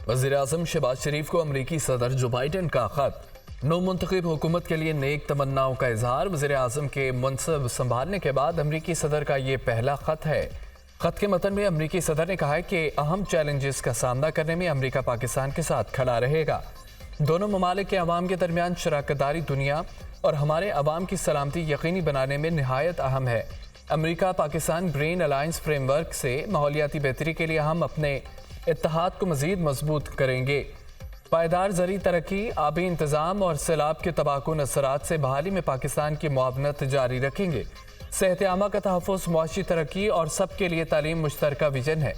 वज़ीर-ए-आज़म शहबाज शरीफ को अमरीकी सदर जो बाइडन का खत। नौ मुंतखब हुकूमत के लिए नेक तमन्नाओं का इजहार। वज़ीर-ए-आज़म के मनसब संभालने के बाद अमरीकी सदर का ये पहला खत है। खत के मतन में अमरीकी सदर ने कहा है कि अहम चैलेंजेस का सामना करने में अमरीका पाकिस्तान के साथ खड़ा रहेगा। दोनों ममालिक के अवाम के दरमियान शराकतदारी दुनिया और हमारे अवाम की सलामती यकीनी बनाने में नहायत अहम है। अमरीका पाकिस्तान ग्रीन अलायंस फ्रेमवर्क से माहौलियाती बेहतरी के लिए हम अपने इत्तेहाद को मज़ीद मजबूत करेंगे। पायदार ज़री तरक्की, आबी इंतज़ाम और सैलाब के तबाहकुन असरात से बहाली में पाकिस्तान की मुआवनत जारी रखेंगे। सेहत आमा का तहफ़्फ़ुज़, मुआशी तरक्की और सबके लिए तालीम मुश्तरका विजन है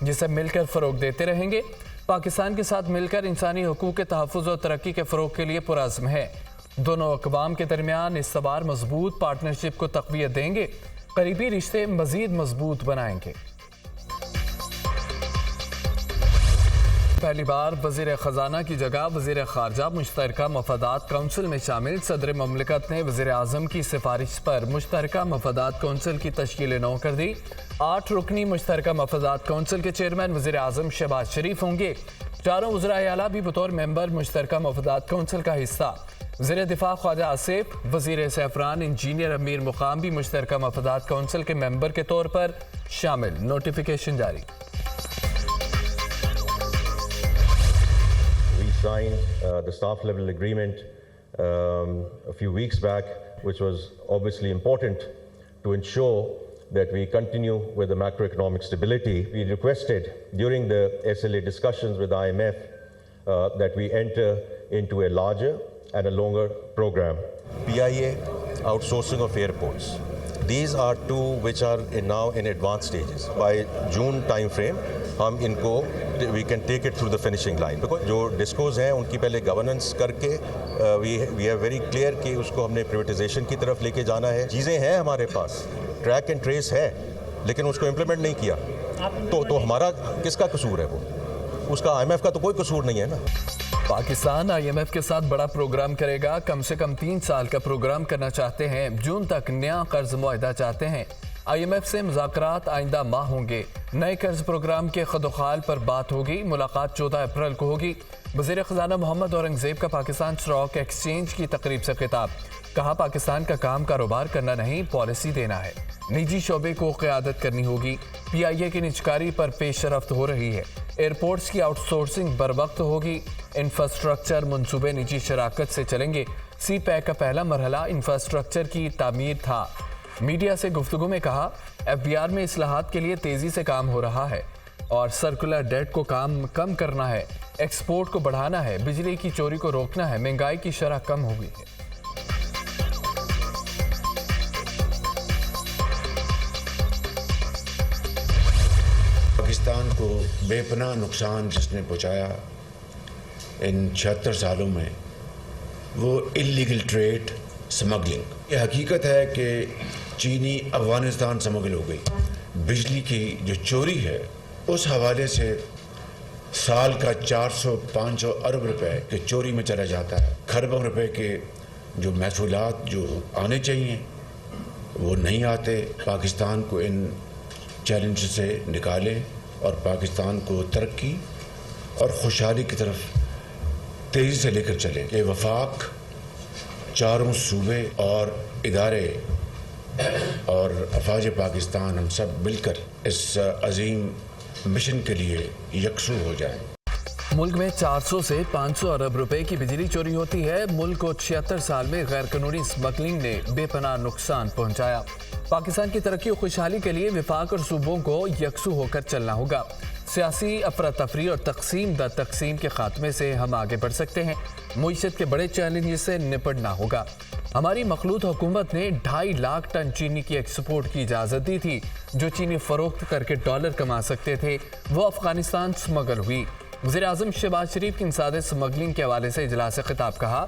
जिसे मिलकर फ़रोग देते रहेंगे। पाकिस्तान के साथ मिलकर इंसानी हकूक़ के तहफ़्फ़ुज़ और तरक्की के फ़रोग के लिए पुरअज़्म है। दोनों अक़वाम के दरमियान इस बार मजबूत पार्टनरशिप को तक़वियत देंगे, करीबी रिश्ते मज़ीद मजबूत बनाएंगे। पहली बार वज़ीर ख़ज़ाना की जगह वज़ीर ख़ारजा मुश्तरका मफादात काउंसिल में शामिल। सदर ममलिकत ने वज़ीर आज़म की सिफारिश पर मुश्तरका मफादात काउंसिल की तश्कील नौ कर दी। 8 रुकनी मुश्तरका मफादात काउंसिल के चेयरमैन वज़ीर आज़म शहबाज शरीफ होंगे। चारों वज़राए आला भी बतौर मेंबर मुश्तरका मफादात काउंसिल का हिस्सा। वज़ीर दिफा ख्वाजा आसिफ, वज़ीर सैफरान इंजीनियर अमीर मुकाम भी मुश्तरका मफादात काउंसिल के मेंबर के तौर पर शामिल। नोटिफिकेशन जारी। Signed the staff level agreement a few weeks back, which was obviously important to ensure that we continue with the macroeconomic stability. We requested during the SLA discussions with IMF that we enter into a larger and a longer program. PIA, outsourcing of airports. These are two which are now in advanced stages. By June time frame, हम इनको we can take it through the finishing line. Because जो discoms हैं उनकी पहले governance करके we are very clear कि उसको हमने privatization की तरफ लेके जाना है। चीज़ें हैं हमारे पास, ट्रैक एंड ट्रेस है, लेकिन उसको इम्प्लीमेंट नहीं किया तो हमारा किसका कसूर है? वो उसका IMF का तो कोई कसूर नहीं है ना। पाकिस्तान IMF के साथ बड़ा प्रोग्राम करेगा। कम से कम 3 साल का प्रोग्राम करना चाहते हैं। जून तक नया कर्ज मुआहदा चाहते हैं। IMF से मुज़ाकरात आइंदा माह होंगे। नए कर्ज प्रोग्राम के खदोखाल पर बात होगी। मुलाकात 14 अप्रैल को होगी। वज़ीर ख़ज़ाना मोहम्मद औरंगज़ेब का पाकिस्तान स्टॉक एक्सचेंज की तकरीब से खिताब। कहा, पाकिस्तान का काम कारोबार करना नहीं, पॉलिसी देना है। निजी शोबे को क़यादत करनी होगी। PIA की निजकारी पर पेशरफ्त हो रही है। एयरपोर्ट्स की आउटसोर्सिंग बर वक्त होगी। इंफ्रास्ट्रक्चर मनसूबे निजी शराकत से चलेंगे। CPEC का पहला मरहला इंफ्रास्ट्रक्चर की तामीर था। मीडिया से गुफ्तगू में कहा, FBR में इस्लाहात के लिए तेज़ी से काम हो रहा है और सर्कुलर डेट को कम करना है, एक्सपोर्ट को बढ़ाना है, बिजली की चोरी को रोकना है, महंगाई की शरह कम हो गई है। पाकिस्तान को बेपनाह नुकसान जिसने पहुंचाया इन 76 सालों में, वो इल्लीगल ट्रेड, स्मगलिंग। ये हकीकत है कि चीनी अफगानिस्तान स्मगल हो गई। बिजली की जो चोरी है उस हवाले से साल का 400-500 अरब रुपए के चोरी में चला जाता है। खरबों रुपए के जो महसूलात जो आने चाहिए वो नहीं आते। पाकिस्तान को इन चैलेंज से निकालें और पाकिस्तान को तरक्की और खुशहाली की तरफ तेज़ी से लेकर चलें। ये वफाक, चारों सूबे और इदारे और अफवाज पाकिस्तान हम सब मिलकर इस अजीम मिशन के लिए यकसू हो जाएं। मुल्क में 400 से 500 अरब रुपए की बिजली चोरी होती है। मुल्क को 76 साल में गैर कानूनी स्मगलिंग ने बेपनाह नुकसान पहुंचाया। पाकिस्तान की तरक्की और खुशहाली के लिए विफाक और सूबों को यकसू होकर चलना होगा। सियासी अफरा तफरी और तकसीम के खात्मे से हम आगे बढ़ सकते हैं। मुईशत के बड़े चैलेंज से निपटना होगा। हमारी मखलूत हुकूमत ने 2.5 लाख टन चीनी की एक्सपोर्ट की इजाज़त दी थी। जो चीनी फरोख्त करके डॉलर कमा सकते थे वो अफगानिस्तान स्मगल हुई। वज़ीर आज़म शहबाज शरीफ की इंसादे स्मगलिंग के हवाले से इजलास खिताब कहा,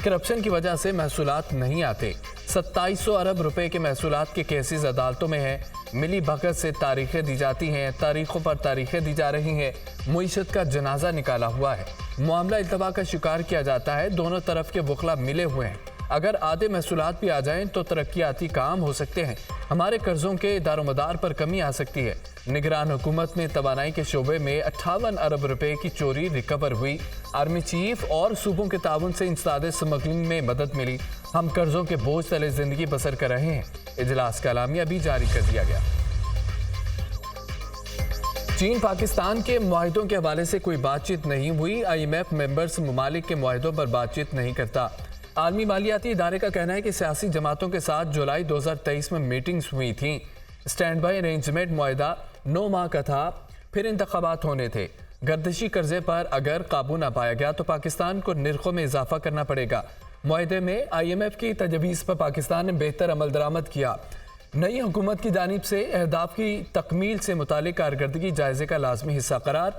करप्शन की वजह से महसूलात नहीं आते। 2700 अरब रुपए के महसूलात के केसेस अदालतों में है। मिली भगत से तारीखें दी जाती हैं, तारीखों पर तारीखें दी जा रही हैं। मुईशत का जनाजा निकाला हुआ है। मामला इल्तवा का शिकार किया जाता है। दोनों तरफ के वकला मिले हुए हैं। اگر آدھے محصولات بھی آ جائیں تو ترقیاتی کام ہو سکتے ہیں. ہمارے قرضوں کے دار و مدار پر کمی آ سکتی ہے. نگران حکومت میں توانائی کے شعبے میں 58 ارب روپے کی چوری ریکور ہوئی. آرمی چیف اور صوبوں کے تعاون سے انسداد اسمگلنگ میں مدد ملی. ہم قرضوں کے بوجھ تلے زندگی بسر کر رہے ہیں. اجلاس کا اعلامیہ بھی جاری کر دیا گیا. چین پاکستان کے معاہدوں کے حوالے سے کوئی بات چیت نہیں ہوئی. IMF ممبرز ممالک کے معاہدوں پر بات چیت نہیں کرتا. عالمی مالیاتی ادارے کا کہنا ہے کہ سیاسی جماعتوں کے ساتھ جولائی 2023 میں میٹنگز ہوئی تھیں. سٹینڈ بائی ارینجمنٹ معاہدہ 9 ماہ کا تھا, پھر انتخابات ہونے تھے. گردشی قرضے پر اگر قابو نہ پایا گیا تو پاکستان کو نرخوں میں اضافہ کرنا پڑے گا. معاہدے میں IMF کی تجویز پر پاکستان نے بہتر عمل درآمد کیا. نئی حکومت کی جانب سے اہداف کی تکمیل سے متعلق کارکردگی جائزے کا لازمی حصہ قرار.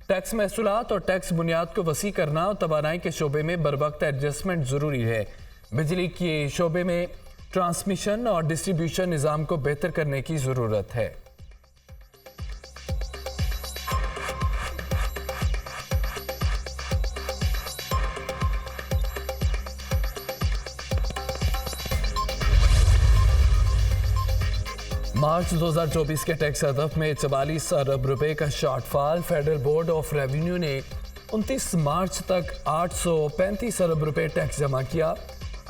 ٹیکس محصولات اور ٹیکس بنیاد کو وسیع کرنا اور توانائی کے شعبے میں بروقت ایڈجسٹمنٹ ضروری ہے. بجلی کے شعبے میں ٹرانسمیشن اور ڈسٹریبیوشن نظام کو بہتر کرنے کی ضرورت ہے. مارچ 2024 کے ٹیکس ہدف میں 44 ارب روپے کا short fall. Federal board of revenue نے 29 مارچ تک 835 ارب روپے ٹیکس جمع کیا.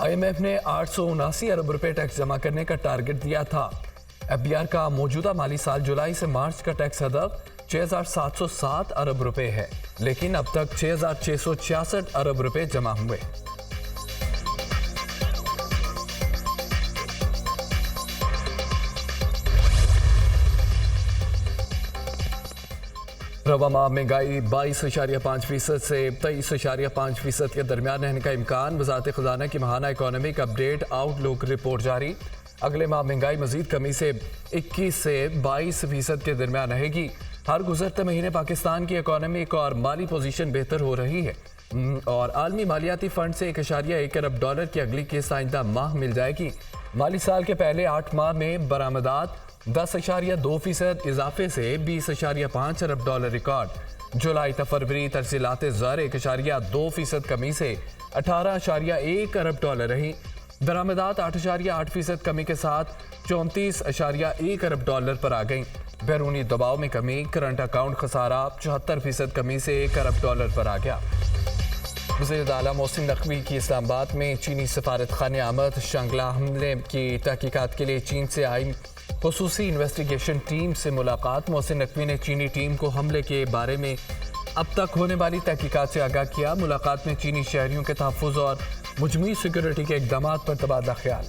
IMF نے 879 ارب روپے ٹیکس جمع کرنے کا ٹارگٹ دیا تھا. FBR کا موجودہ مالی سال جولائی سے مارچ کا ٹیکس ہدف 6707 ارب روپے ہے, لیکن اب تک 6666 ارب روپے جمع ہوئے. رواں ماہ مہنگائی 22.5% سے 23.5% کے درمیان رہنے کا امکان. وزارت خزانہ کی ماہانہ اکانومک اپ ڈیٹ آؤٹ لک رپورٹ جاری. اگلے ماہ مہنگائی مزید کمی سے 21 سے 22% کے درمیان رہے گی. ہر گزرتے مہینے پاکستان کی اکانومک اور مالی پوزیشن بہتر ہو رہی ہے اور عالمی مالیاتی فنڈ سے 1.1 ارب ڈالر کی اگلی قسط آئندہ ماہ مل جائے گی. مالی سال کے پہلے 8 ماہ میں برآمدات 10.2% اضافے سے 20.5 ارب ڈالر ریکارڈ. جولائی تا فروری ترسیلات زر 1.2% کمی سے 18.1 ارب ڈالر رہی. درآمدات 8.8% کمی کے ساتھ 34.1 ارب ڈالر پر آ گئیں. بیرونی دباؤ میں کمی. کرنٹ اکاؤنٹ خسارہ 74% کمی سے 1 ارب ڈالر پر آ گیا. وزیر اعلیٰ محسن نقوی کی اسلام آباد میں چینی سفارت خانے آمد. شانگلا حملے کی تحقیقات کے لیے چین سے آئی خصوصی انویسٹیگیشن ٹیم سے ملاقات. محسن نقوی نے چینی ٹیم کو حملے کے بارے میں اب تک ہونے والی تحقیقات سے آگاہ کیا. ملاقات میں چینی شہریوں کے تحفظ اور مجموعی سیکورٹی کے اقدامات پر تبادلہ خیال.